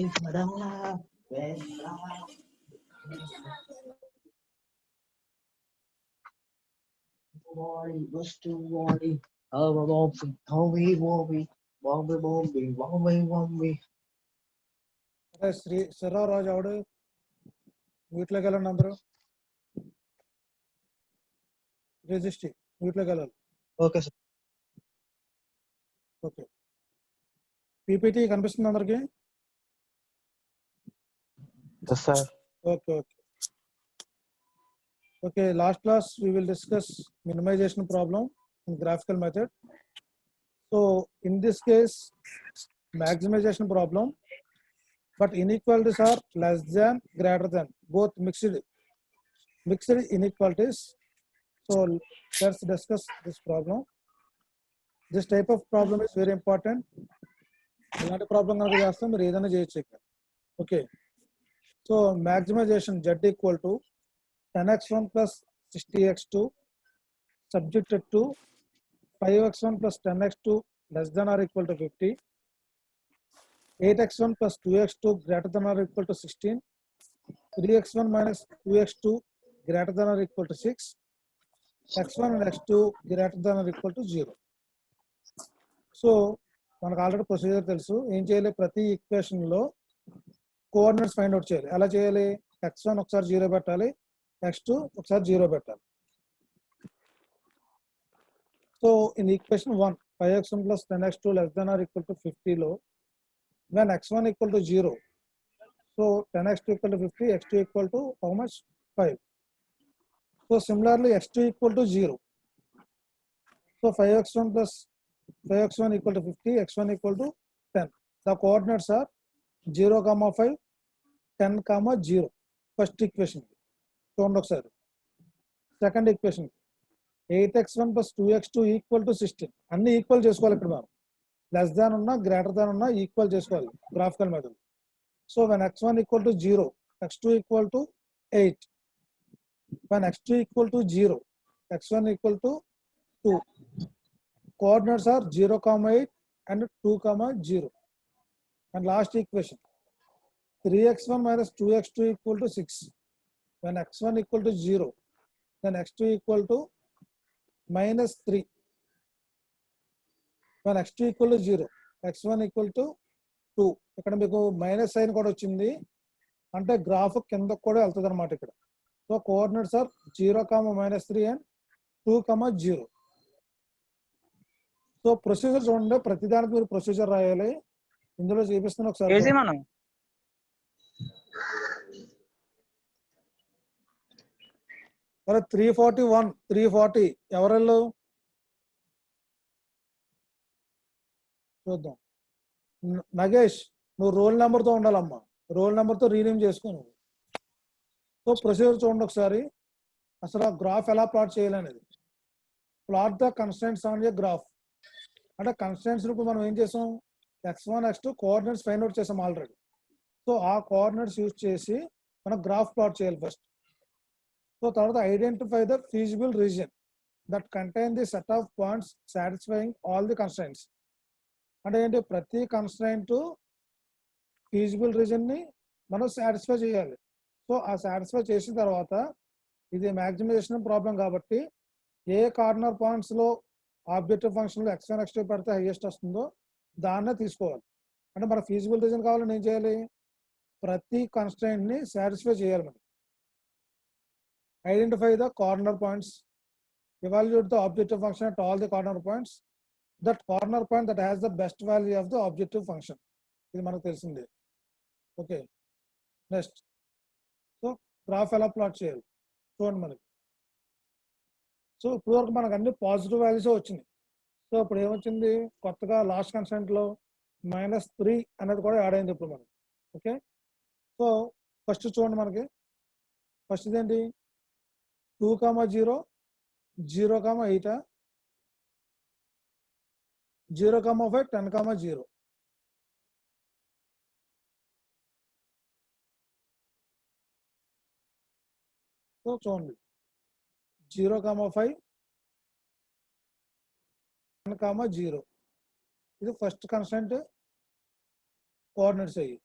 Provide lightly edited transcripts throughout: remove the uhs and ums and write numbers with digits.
శ్రీరాజు ఆవిడ వీటిలోకి వెళ్ళండి అందరూ రిజిస్ట్రీ వీటిలోకి వెళ్ళాలి. Okay sir. ఓకే పీపీటీ కనిపిస్తుంది అందరికి? Sir okay okay okay last class we will discuss minimization problem in graphical method. So in this case maximization problem, but inequalities are less than greater than, both mixed inequalities. So let's discuss this problem. This type of problem is very important. ఇలాంటి problem కనుక చేస్తే మీరు ఏదైనా చేయొచ్చు ఇక్కడ. Okay so maximization z equal to 10x1 plus 60x2 subjected to 5x1 plus 10x2 less than or equal to 50, 8x1 plus 2x2 greater than or equal to 16, 3x1 minus 2x2 greater than or equal to 6, x1 and x2 greater than or equal to 0. So మనకు already procedure తెలుసు. ఏం చేయాలి, ప్రతి ఈక్వేషన్లో coordinates find out చేయాలి. ఎలా చేయాలి, x1 ఒకసారి 0 పెట్టాలి, x2 ఒకసారి 0 పెట్టాలి. So in equation 1 5x1 plus 10x2 less than or equal to 50 లో when x1 equal to 0, so 10x2 equal to 50, x2 equal to how much, 5. So similarly x2 equal to 0, so 5x1 plus 5x1 equal to 50, x1 equal to 10. The coordinates are 0, 5, 10, 0. First equation. చూడండి ఒకసారి. Second equation 8x1 plus 2x2 equal to 16. అన్ని equal చేసుకోవాలి. ఇక్కడ మనం less than ఉన్నా greater than ఉన్నా equal చేసుకోవాలి graphical method. So when x1 equal to 0, x2 equal to 8. When x2 equal to 0, x1 equal to 2. Coordinates are 0, 8 and 2, 0. And last equation 3x1 minus 2x2 equal to 6. When x1 equal to 0, then x2 equal to minus 3. When x2 equal to 0, x1 equal to 2. ఇక్కడ మీకు minus sign కూడా వచ్చింది అంటే graph కిందకు కూడా వెళ్తుంది అనమాట ఇక్కడ. So coordinates are 0, -3 and 2, 0. So procedure చూడండి, ప్రతిదానికి మీరు ప్రొసీజర్ రాయాలి. ఇందులో చూపిస్తున్న ఒకసారి 341 340 ఎవరెళ్ళు చూద్దాం. నగేష్ నువ్వు రోల్ నెంబర్తో ఉండాలమ్మా, రోల్ నెంబర్తో రీనేమ్ చేసుకో నువ్వు. సో ప్రొసీజర్ చూడండి ఒకసారి, అసలు ఆ గ్రాఫ్ ఎలా ప్లాట్ చేయాలనేది. Plot the constants on a graph అంటే కన్స్టెంట్స్ ఇప్పుడు మనం ఏం చేసాం, x1 x2 coordinates find out చేసాం ఆల్రెడీ. సో ఆ కోఆర్డినేట్స్ యూజ్ చేసి మనం గ్రాఫ్ ప్లాట్ చేయాలి ఫస్ట్. సో తర్వాత identify the feasible region that contain the set of points satisfying all the constraints. అంటే ఏంటి, ప్రతి కన్స్ట్రైంట్ ఫీజిబుల్ రీజియన్ని మనం సాటిస్ఫై చేయాలి. సో ఆ సాటిస్ఫై చేసిన తర్వాత ఇది మ్యాక్సిమైజేషన్ ప్రాబ్లం కాబట్టి ఏ కార్నర్ పాయింట్స్లో ఆబ్జెక్టివ్ ఫంక్షన్లో x1 x2 పెడితే హైయెస్ట్ వస్తుందో దాన్నే తీసుకోవాలి. అంటే మన ఫీజిబుల్ రీజన్ కావాలని ఏం చేయాలి, ప్రతి కన్స్ట్రైంట్ని సాటిస్ఫై చేయాలి మనం. Identify the corner points, evaluate the objective function at all the corner points, that corner point that has the best value of the objective function. ఇది మనకు తెలిసిందే. ఓకే నెక్స్ట్, సో గ్రాఫ్ ఎలా ప్లాట్ చేయాలి చూడండి మనకి. So ఇప్పుడు వరకు మనకు అన్ని పాజిటివ్ వాల్యూస్ వచ్చినాయి. సో ఇప్పుడు ఏమొచ్చింది, కొత్తగా లాస్ట్ కన్స్టెంట్లో -3 అనేది కూడా యాడ్ అయింది ఇప్పుడు మనకి. ఓకే సో ఫస్ట్ చూడండి మనకి, ఫస్ట్ ఇదేంటి 2, 0, 0, 8, 0, 5, 10, 0. సో చూడండి 0, 5, 10, 0. ఇది ఫస్ట్ కన్స్టెంట్ కోఆర్డినేట్స్ అయ్యి.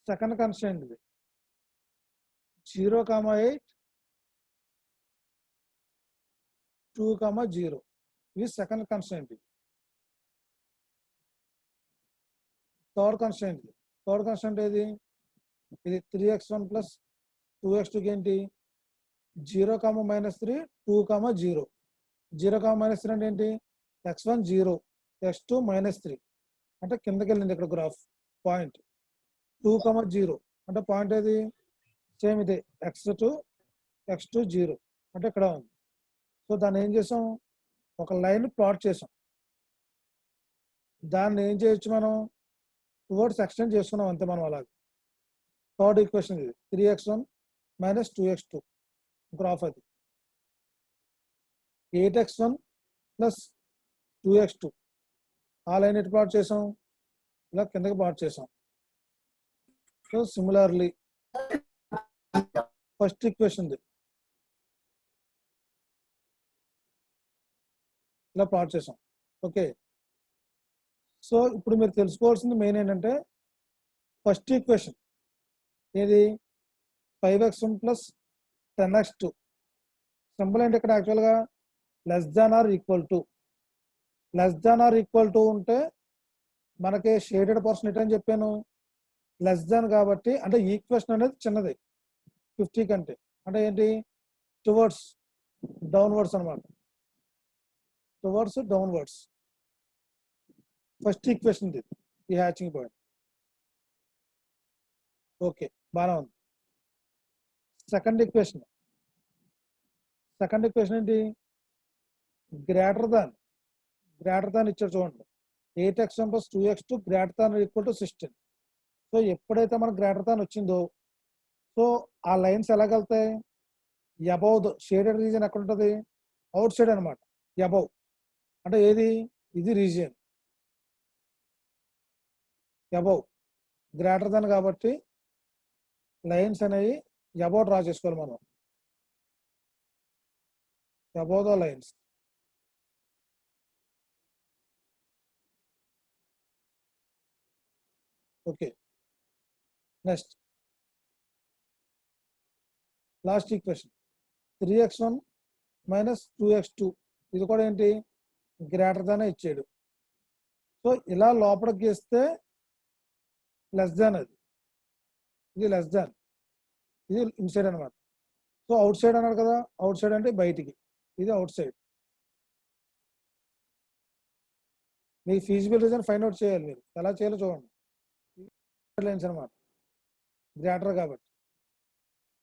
సెకండ్ కన్స్టెంట్ ఇది 0,8 2,0 ఇది సెకండ్ కన్స్టెంట్. థర్డ్ కన్స్టెంట్ ఏది ఇది 3x1 ప్లస్ 2x2 ఏంటి 0,-3 2,0 0,-3 అంటే ఏంటి x1 0 x2 -3 అంటే కిందకి వెళ్ళింది ఇక్కడ గ్రాఫ్ పాయింట్ 2,0 అంటే పాయింట్ ఏది సేమ్ ఇదే x2 0 అంటే ఇక్కడ ఉంది. సో దాన్ని ఏం చేసాం ఒక లైన్ ప్లాట్ చేసాం. దాన్ని ఏం చేయొచ్చు మనం టువర్డ్స్ ఎక్స్టెండ్ చేసుకున్నాం అంతే మనం అలాగే. థర్డ్ ఈక్వేషన్ ఇది 3x1 - 2x2 గ్రాఫ్ అది 8x1 + 2x2 ఆ లైన్ ఎటు ప్లాట్ చేసాం ఇలా కిందకి ప్లాట్ చేసాం. సో సిమిలర్లీ ఫస్ట్ ఈక్వేషన్ ఇలా ప్లాట్ చేసాం. ఓకే, సో ఇప్పుడు మీరు తెలుసుకోవాల్సింది మెయిన్ ఏంటంటే ఫస్ట్ ఈక్వేషన్ ఏది 5x1 + 10x2 సింపుల్ ఏంటి ఇక్కడ యాక్చువల్గా >= ఉంటే మనకి షేడెడ్ పర్సన్ ఎట్ అని చెప్పాను లెస్ దాన్ కాబట్టి అంటే ఈక్వేషన్ అనేది చిన్నది 50 కంటే అంటే ఏంటి టువర్డ్స్ డౌన్వర్డ్స్ అనమాట. డౌన్వర్డ్స్ ఫస్ట్ ఈక్వేషన్ ఇది ఈ హ్యాచింగ్ పాయింట్. ఓకే బాగా ఉంది. సెకండ్ ఈక్వేషన్ ఏంటి గ్రేటర్ దాన్ ఇచ్చారు చూడండి 8x1 + 2x2 > 16. సో ఎప్పుడైతే మనకు గ్రేటర్ దాన్ వచ్చిందో సో ఆ లైన్స్ ఎలాగెళ్తాయి అబౌవ్ షేడెడ్ రీజియన్ ఎక్కడ ఉంటుంది అవుట్ సైడ్ అనమాట. అబౌవ్ అంటే ఏది ఇది రీజియన్ అబౌవ్ గ్రేటర్ దాన్ కాబట్టి లైన్స్ అనేవి అబౌవ్ డ్రా చేసుకోవాలి మనం. Above the lines okay. Next last equation 3x1 - 2x2 ఇది కూడా ఏంటి గ్రేటర్ దాన్ ఇచ్చాడు. సో ఇలా లోపలికి గీస్తే లెస్ దాన్ అది ఇది లెస్ దాన్ ఇది ఇన్సైడ్ అనమాట. సో అవుట్ సైడ్ అన్నాడు కదా అవుట్ సైడ్ అంటే బయటికి ఇది అవుట్ సైడ్. మీ ఫీజిబుల్ రీజన్ ఫైండ్ అవుట్ చేయాలి మీరు ఎలా చేయాలో చూడండి. లైన్స్ అనమాట గ్రేటర్ కాబట్టి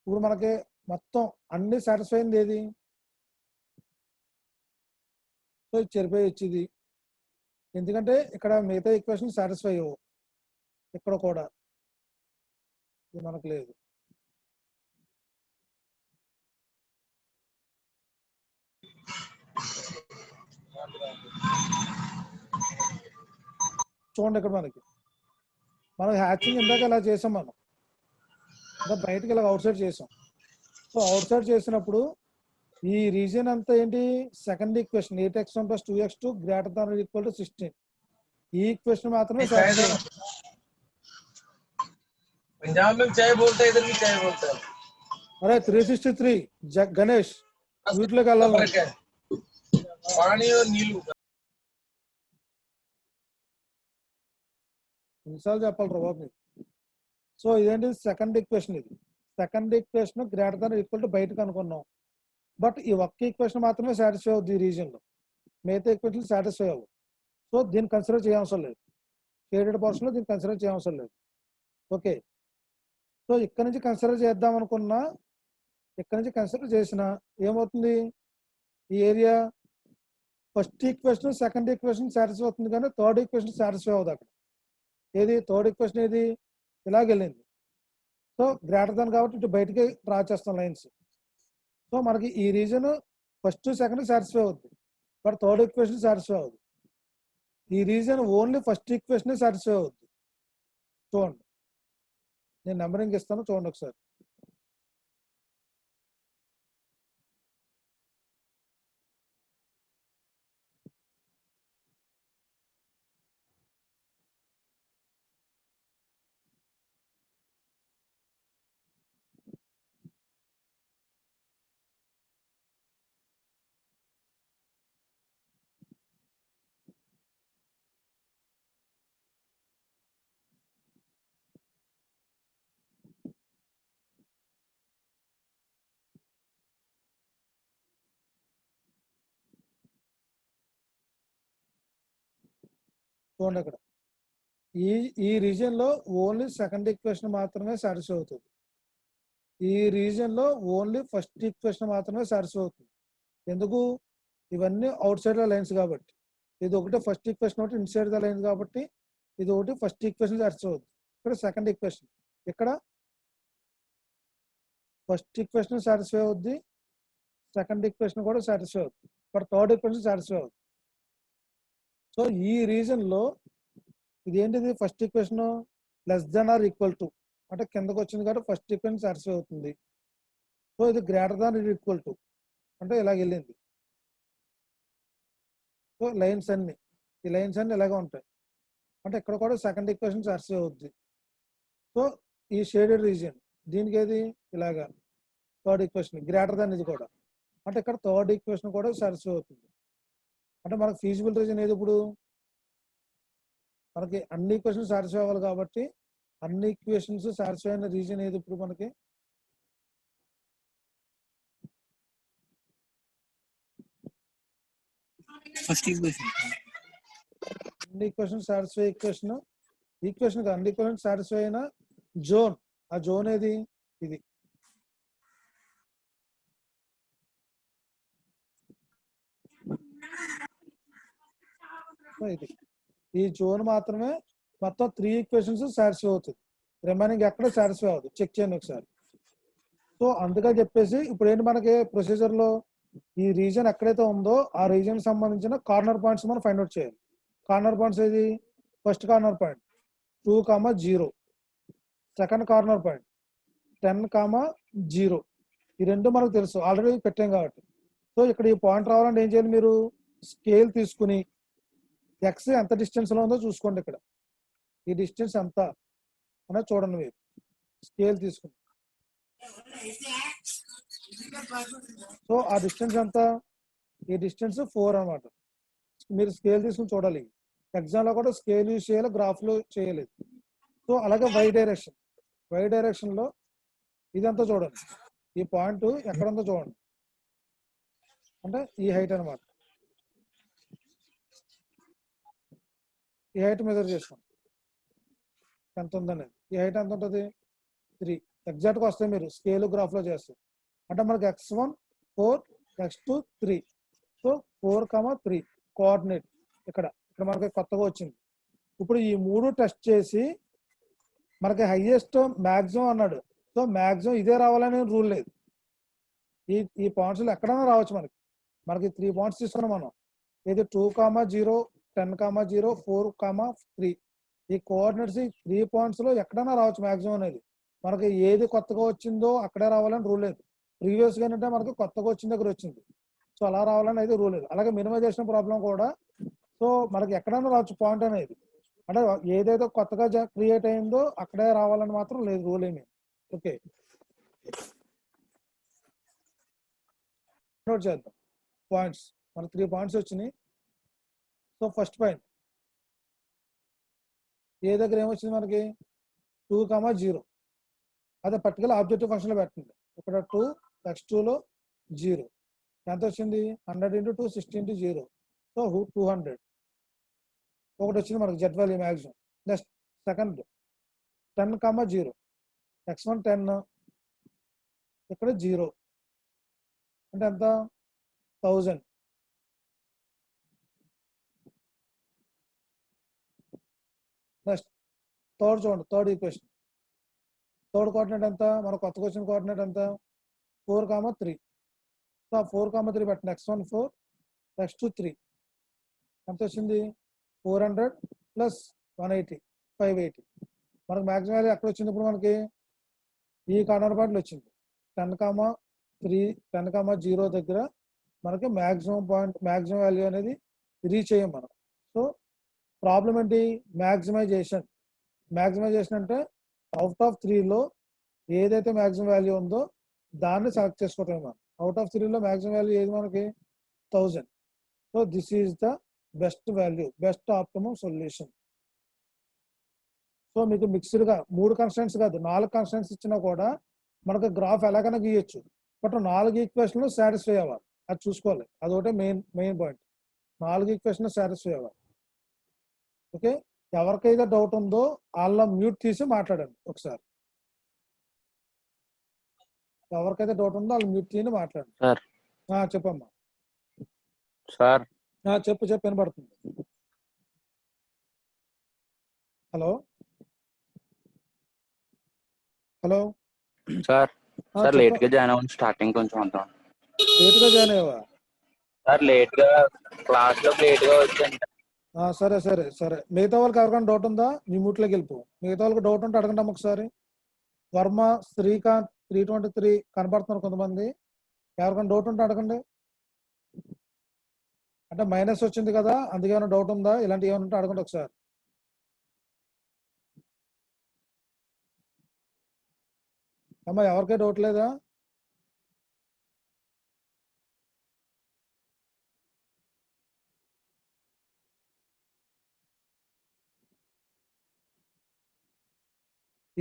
ఇప్పుడు మనకి మొత్తం అన్ని సాటిస్ఫై అయింది ఏది సో ఇది చెరిపోయి వచ్చింది ఎందుకంటే ఇక్కడ మిగతా ఈక్వేషన్ సాటిస్ఫై అవ్వవు ఇక్కడ కూడా ఇది మనకు లేదు. చూడండి ఇక్కడ మనం హ్యాచింగ్ ఇందాక ఇలా చేసాం మనం ఇంకా బయటకి ఇలా అవుట్ సైడ్ చేసాం. సో అవుట్ సైడ్ చేసినప్పుడు ఈ రీజియన్ అంతా ఏంటి సెకండ్ ఈక్వేషన్ 8x1 + 2x2 > 16 ఈ ఈక్వేషన్ మాత్రమే సాటిస్ఫై. पंजाब में चाय बोलते हैं इधर भी चाय बोलते हैं. अरे 363 गणेश వీటిలోకి వెళ్ళాలి पानी और नीलू నిమిషాలు చెప్పాలి రా బాబు. సో ఇదేంటి సెకండ్ ఈక్వేషన్ ఇది సెకండ్ ఈక్వేషన్ > బయటకు అనుకున్నాం బట్ ఈ ఒక్క ఈక్వేషన్ మాత్రమే సాటిస్ఫై అవుతుంది ఈ రీజియన్ లో మిగతా ఈక్వేషన్ సాటిస్ఫై అవ్వదు. సో దీన్ని కన్సిడర్ చేయవసరం లేదు షేడెడ్ పోర్షన్ లో దీన్ని కన్సిడర్ చేయవసరం లేదు. ఓకే, సో ఇక్కడ నుంచి కన్సిడర్ చేద్దాం అనుకున్నా ఇక్కడ నుంచి కన్సిడర్ చేసిన ఏమవుతుంది ఈ area first equation second equation satisfy అవుతుంది కానీ థర్డ్ ఈక్వేషన్ సాటిస్ఫై అవుతుంది. అక్కడ ఏది థర్డ్ ఈక్వేషన్ ఏది ఇలాగెళ్ళింది సో గ్రేటర్ దాన్ కాబట్టి ఇటు బయటికి డ్రా చేస్తాం లైన్స్. సో మనకి ఈ రీజన్ ఫస్ట్ సెకండ్ సాటిస్ఫై అవుతుంది బట్ థర్డ్ ఈక్వేషన్ సాటిస్ఫై అవుతుంది. ఈ reason only first equation satisfy అవుతుంది. చూడండి నేను నెంబరింగ్ ఇస్తాను చూడండి ఒకసారి. చూడండి ఇక్కడ ఈ రీజియన్ లో ఓన్లీ సెకండ్ ఈక్వేషన్ మాత్రమే సాటిస్ఫై అవుతుంది. ఈ రీజియన్ లో ఓన్లీ ఫస్ట్ ఈక్వేషన్ మాత్రమే సాటిస్ఫై అవుతుంది. ఎందుకు? ఇవన్నీ అవుట్ సైడ్ ద లైన్స్ కాబట్టి. ఇది ఒకటి ఫస్ట్ ఈక్వేషన్ ఒకటి ఇన్సైడ్ ద లైన్స్ కాబట్టి ఇది ఒకటి ఫస్ట్ ఈక్వేషన్ సాటిస్ఫై అవుతుంది. ఇక్కడ సెకండ్ ఈక్వేషన్, ఇక్కడ ఫస్ట్ ఈక్వేషన్ సాటిస్ఫై అవుద్ది, సెకండ్ ఈక్వేషన్ కూడా సాటిస్ఫై అవుతుంది, బట్ థర్డ్ ఈక్వేషన్ సాటిస్ఫై అవుతుంది. సో ఈ రీజన్ లో ఇది ఏంటిది? First equation less than or equal to అంటే కిందకు వచ్చింది కాబట్టి ఫస్ట్ ఈక్వేషన్ సాటిస్ఫై అవుతుంది. సో ఇది గ్రేటర్ దాన్ ఇది ఈక్వల్ టు అంటే ఇలాగ వెళ్ళింది. సో లైన్స్ అన్ని ఈ లైన్స్ అన్ని ఇలాగే ఉంటాయి అంటే ఇక్కడ కూడా సెకండ్ ఈక్వేషన్ సాటిస్ఫై అవుద్ది. సో ఈ షేడెడ్ రీజియన్ దీనికి ఏది ఇలాగా థర్డ్ ఈక్వేషన్ గ్రేటర్ దాన్ ఇది కూడా అంటే ఇక్కడ థర్డ్ ఈక్వేషన్ కూడా సాటిస్ఫై అవుతుంది. అంటే మనకు ఫీజిబుల్ రీజన్ ఏది? ఇప్పుడు మనకి అన్ని ఈక్వేషన్స్ సాటిస్ఫై అవ్వాలి కాబట్టి అన్ని ఈక్వేషన్స్ సాటిస్ఫై అయిన రీజన్ ఏది? ఇప్పుడు మనకి ఫస్ట్ ఈక్వేషన్. అన్ని ఈక్వేషన్ సాటిస్ఫై ఈక్వేషన్ అన్ని ఈక్వేషన్ సాటిస్ఫై అయిన జోన్, ఆ జోన్ ఏది? ఇది. ఇది ఈ జోన్ మాత్రమే మొత్తం 3 ఈక్వేషన్స్ సాటిస్ఫై అవుతుంది. రిమైనింగ్ ఎక్కడ సాటిస్ఫై అవుతుంది చెక్ చేయండి ఒకసారి. సో అందుకని చెప్పేసి ఇప్పుడు ఏంటి మనకి ప్రొసీజర్ లో ఈ రీజన్ ఎక్కడైతే ఉందో ఆ రీజన్ సంబంధించిన కార్నర్ పాయింట్స్ మనం ఫైండ్ అవుట్ చేయాలి. కార్నర్ పాయింట్స్ ఏది? First corner point 2,0, second corner point 10,0. ఈ రెండు మనకు తెలుసు, ఆల్రెడీ పెట్టాం కాబట్టి. సో ఇక్కడ ఈ పాయింట్ రావాలంటే ఏం చేయాలి? మీరు స్కేల్ తీసుకుని ఎక్స్ ఎంత డిస్టెన్స్ లో ఉందో చూసుకోండి. ఇక్కడ ఈ డిస్టెన్స్ ఎంత అనేది చూడండి. మీరు స్కేల్ తీసుకుని సో ఆ డిస్టెన్స్ ఎంత? ఈ డిస్టెన్స్ 4 అన్నమాట. మీరు స్కేల్ తీసుకుని చూడాలి. ఎగ్జామ్ లో కూడా స్కేల్ యూజ్ చేయాలి, గ్రాఫ్ లో చేయలేదు. సో అలాగే వై డైరెక్షన్ లో ఇదంతా చూడండి. ఈ పాయింట్ ఎక్కడ ఉందో చూడండి, అంటే ఈ హైట్ అనమాట. ఈ హైట్ మెజర్ చేసుకోండి ఎంత ఉందనేది. ఈ హైట్ ఎంత ఉంటుంది? 3 ఎగ్జాక్ట్ గా వస్తాయి మీరు స్కేల్ గ్రాఫ్ లో చేస్తే. అంటే మనకి x1 4, x2 3. సో 4,3 కోఆర్డినేట్ ఇక్కడ మనకి కొత్తగా వచ్చింది. ఇప్పుడు ఈ 3 టెస్ట్ చేసి మనకి హైయెస్ట్ మ్యాక్సిమం అన్నాడు. సో మ్యాక్సిమం ఇదే రావాలని రూల్ లేదు. ఈ పాయింట్స్ ఎక్కడైనా రావచ్చు. మనకి 3 పాయింట్స్ తీసుకున్నాం మనం. ఇది 2,0, 10,0, 4,3. ఈ కోఆర్డినేట్స్ ఈ 3 పాయింట్స్ లో ఎక్కడైనా రావచ్చు మ్యాక్సిమం అనేది. మనకి ఏది కొత్తగా వచ్చిందో అక్కడే రావాలని రూల్ లేదు. ప్రీవియస్ గా అంటే మనకి కొత్తగా వచ్చిన దగ్గర వచ్చింది, సో అలా రావాలని అయితే రూల్ లేదు. అలాగే మినిమైజేషన్ ప్రాబ్లం కూడా సో మనకి ఎక్కడైనా రావచ్చు పాయింట్ అనేది. అంటే ఏదైతే కొత్తగా క్రియేట్ అయిందో అక్కడే రావాలని మాత్రం లేదు రూల్ ఏమి. ఓకే, నోట్ చేద్దాం పాయింట్స్. మనకి 3 పాయింట్స్ వచ్చినాయి. సో ఫస్ట్ పాయింట్ ఏ దగ్గర ఏమొచ్చింది మనకి? 2,0. అదే పర్టికులర్ ఆబ్జెక్టివ్ ఫంక్షన్ లో పెట్టండి. ఇక్కడ 2, x2 లో 0 ఎంత వచ్చింది? 100 × 2 60 × 0. సో 200 ఒకటి వచ్చింది మనకి Z value maximum. Next second 10,0, x1 10, ఇక్కడ 0 అంటే ఎంత? 1000. నెక్స్ట్ థర్డ్ చూడండి, థర్డ్ ఈక్వేషన్. థర్డ్ కోఆర్డినేట్ ఎంత? మన కొత్తగా వచ్చిన కోఆర్డినేట్ ఎంత? 4,3. సో 4,3 పెట్టండి. x1 4, x2 3 ఎంత వచ్చింది? 400 + 180 580. మనకు మ్యాక్సిమం వాల్యూ ఎక్కడ వచ్చింది? ఇప్పుడు మనకి ఈ కార్నర్ పాయింట్లు వచ్చింది 10,3, 10,0 దగ్గర మనకి మ్యాక్సిమం పాయింట్ మ్యాక్సిమం వాల్యూ అనేది రీచ్ అయ్యాం మనం. సో ప్రాబ్లం ఏంటి? మ్యాక్సిమైజేషన్ అంటే అవుట్ ఆఫ్ 3లో ఏదైతే మ్యాక్సిమం వాల్యూ ఉందో దాన్ని సెలెక్ట్ చేసుకోవటం. మనం అవుట్ ఆఫ్ 3లో మ్యాక్సిమం వాల్యూ ఏది మనకి? 1000. So this is the best value, best optimum solution. So మీకు మిక్స్డ్ గా 3 కన్స్టెంట్స్ కాదు 4 కన్స్టెంట్స్ ఇచ్చినా కూడా మనకు గ్రాఫ్ ఎలాగైనా గీయచ్చు. బట్ 4 ఈక్వేషన్లు సాటిస్ఫై అవ్వాలి, అది చూసుకోవాలి. అదొకటే మెయిన్ పాయింట్. 4 ఈక్వేషన్లు సాటిస్ఫై అవ్వాలి. ఓకే, ఎవరికైతే డౌట్ ఉందో వాళ్ళ మ్యూట్ తీసి మాట్లాడండి ఒకసారి. ఎవరికైతే డౌట్ ఉందో వాళ్ళు మ్యూట్ తీసి మాట్లాడండి. సార్ చెప్పమ్మా. సార్ చెప్పు వినపడుతుంది. హలో హలో సార్ సార్ చెప్పు. లేట్ గా జాయిన్ అవ్వండి, స్టార్టింగ్ కొంచెం ఉంటాం. లేట్గా జాయిన్ అయ్యావా? సార్ లేట్ గా క్లాస్ లో లేట్ గా వచ్చాను. సరే సరే సరే. మిగతా వాళ్ళకి ఎవరికైనా డౌట్ ఉందా? మీ మ్యూట్లోకి వెళ్ళిపో. మిగతా వాళ్ళకి డౌట్ ఉంటే అడగండి ఒకసారి. వర్మ, శ్రీకాంత్ 323 కనబడుతున్నారు కొంతమంది. ఎవరికైనా డౌట్ ఉంటే అడగండి. అంటే మైనస్ వచ్చింది కదా, అందుకే ఏమైనా డౌట్ ఉందా? ఇలాంటి ఏమైనా ఉంటే అడగండి ఒకసారి. అమ్మా ఎవరికీ డౌట్ లేదా?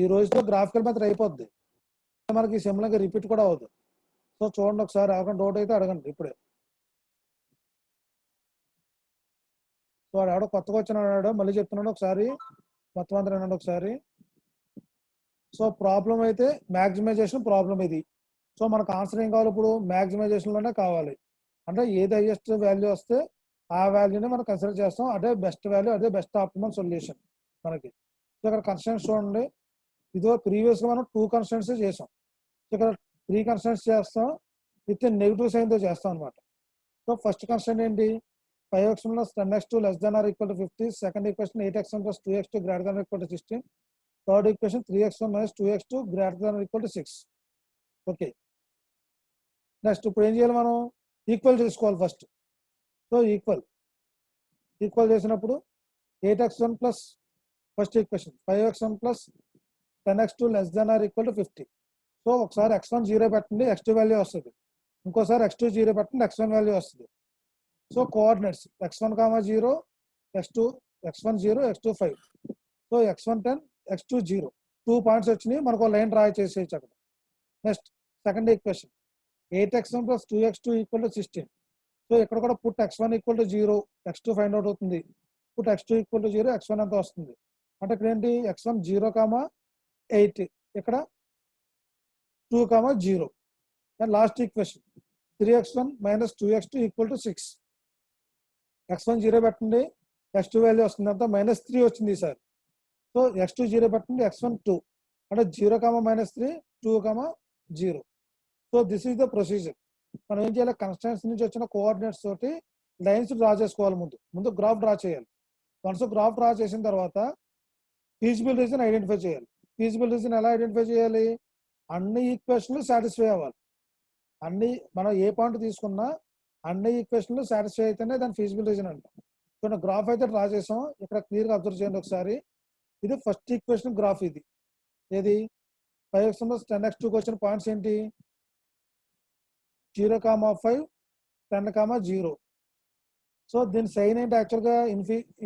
ఈ రోజుతో గ్రాఫికల్ మెథడ్ అయిపోద్ది, మనకి సిమ్లర్గా రిపీట్ కూడా అవ్వదు. సో చూడండి ఒకసారి, ఎవరికైనా డౌట్ అయితే అడగండి ఇప్పుడే. సో వాడు ఎవడో కొత్తగా వచ్చినాడు, మళ్ళీ చెప్తున్నాడు ఒకసారి మొత్తం అందరూ వినండి ఒకసారి. సో ప్రాబ్లం అయితే మ్యాక్సిమైజేషన్ ప్రాబ్లం ఇది. సో మనకు ఆన్సర్ ఏం కావాలి ఇప్పుడు? మ్యాక్సిమైజేషన్లోనే కావాలి. అంటే ఏది హైయెస్ట్ వాల్యూ వస్తే ఆ వాల్యూని మనం కన్సిడర్ చేస్తాం, అదే బెస్ట్ వాల్యూ, అదే బెస్ట్ ఆప్టిమల్ సొల్యూషన్ మనకి. సో ఇక్కడ కన్స్టెంట్స్ చూడండి. ఇదో ప్రీవియస్గా మనం 2 కన్స్టెంట్స్ చేసాం, ఇక్కడ 3 కన్స్టెంట్స్ చేస్తాం, విత్ నెగిటివ్ సైన్తో చేస్తాం అనమాట. సో ఫస్ట్ కన్స్టెంట్ ఏంటి? 5x plus 10x2 less than or equal to 50. Second equation 8x1 plus 2x2 greater than or equal to 16. Third equation 3x1 minus 2x2 greater than or equal to 6. Okay, next ఇప్పుడు ఏం చేయాలి? మనం equal చేసుకోవాలి first. So equal చేసినప్పుడు 8x1 plus first equation 5x1 plus 10x2 less than or equal to 50. So ఒకసారి x1 0 పెట్టండి, x2 value వస్తుంది. ఇంకోసారి x2 0 పెట్టండి, x1 వాల్యూ వస్తుంది. So coordinates x1, 0, x2 x1 0, x2 5. So x1 10, x2 0, 2 points వచ్చినాయి. మనకు line draw చేసేయచ్చు అక్కడ. Next second equation 8x1 plus 2x2 equal to 16. So ఇక్కడ కూడా put x1 equal to 0, x2 find out అవుతుంది. Put x2 equal to 0, x1 ఎంత వస్తుంది అంటే ఇక్కడ ఏంటి? x1 0, 8, ఇక్కడ 2, 0. And last equation 3x1 minus 2x2 equal to 6. x1 0 పెట్టండి, x2 వాల్యూ వస్తుంది, అంతా -3 వచ్చింది ఈసారి. సో x2 0 పెట్టండి, x1 2, అంటే 0, -3, 2, 0. So this is the procedure. మనం ఏం చేయాలి? కన్స్టెంట్స్ నుంచి వచ్చిన కోఆర్డినేట్స్ తోటి లైన్స్ డ్రా చేసుకోవాలి. ముందు గ్రాఫ్ డ్రా చేయాలి. వన్స్ గ్రాఫ్ డ్రా చేసిన తర్వాత ఫీజిబుల్ రీజన్ ఐడెంటిఫై చేయాలి. ఫీజిబుల్ రీజన్ ఎలా ఐడెంటిఫై చేయాలి? అన్ని ఈక్వేషన్లు సాటిస్ఫై అవ్వాలి. మనం ఏ పాయింట్ తీసుకున్నా అన్ని ఈక్వేషన్లు సాటిస్ఫై అయితేనే దాని ఫీజిబుల్ రీజన్ అంటాం. సో గ్రాఫ్ అయితే డ్రా చేసాం, ఇక్కడ క్లియర్గా అబ్జర్వ్ చేయండి ఒకసారి. ఇది ఫస్ట్ ఈక్వేషన్ గ్రాఫ్. ఇది ఏది? 5x plus 10x2కి వచ్చిన పాయింట్స్ ఏంటి? 0, 5, 10, 0. సో దీని సైన్ ఏంటి? యాక్చువల్గా